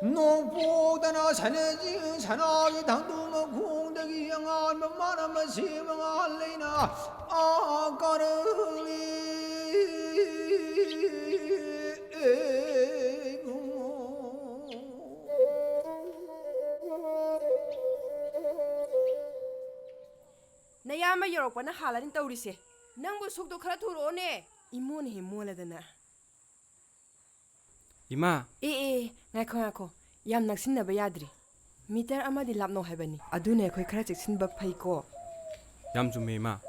농부다나 산에지 산악이 당두마 공덕이 양한 만만한 시방알레나 아까르니 나야마 여러분은 하라는 떠오르세. 낭부 속도 카라 돌아오네. 이모네 이모라더나. 이마. ngako yam naksinaba yadri meter amadi lapno haibani adune khoi khara cheksinba phaiko yam jume ma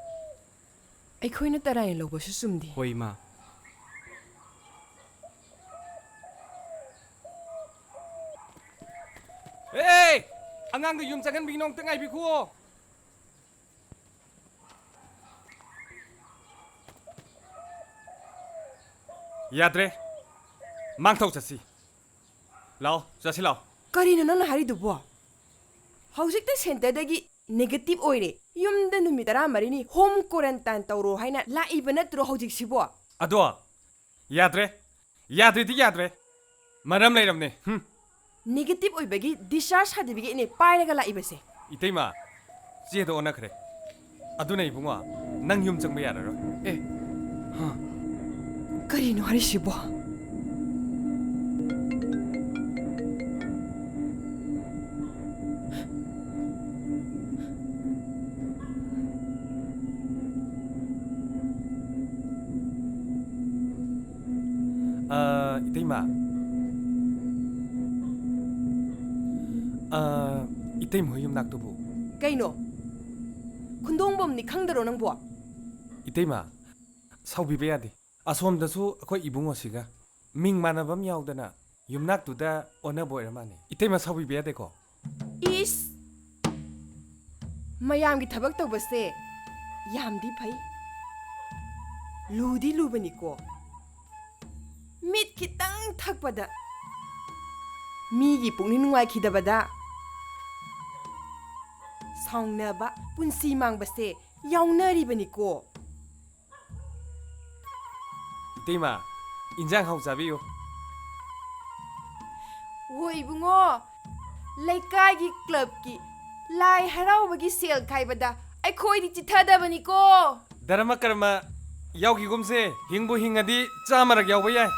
aikhoina tarai lobo su sumdi hoi ma hey angang yum changan binong tangai bi kho yadre mangthau chasi lao chasi lao karina nang hari dubo hausik ta center dagi negative oire yumda numidara marini home quarantine tawro haina la ibana tro hausik sibo ado yadre di yadre maram leiramne negative oibagi discharge certificate ne pairaga la ibase iteima jedo ona khre aduna ibunga nang yum changba yararo karino hari sibo iteima iteim hoyum naktubu kaino khundongbom ni khangdaro nangbo iteima saubibe yadi asomdasu akhoi ibungo siga ming manabam yaudana yumnaktuda ona boiramani iteima saubibe yade ko is mayam gi thabak tawbase yamdi phai ludi lubani ko mit kitang thakpada migi pungni nuai khidabada saungnaba punsi mangbase yaunaribani ko iteima injang hau jabiyo hoi bungo laikai gi club ki lai haraubagi sel khaibada aikhoi di chithadabani ko dharma karma yaugi gumse hingbu hingadi chamarak yauba yai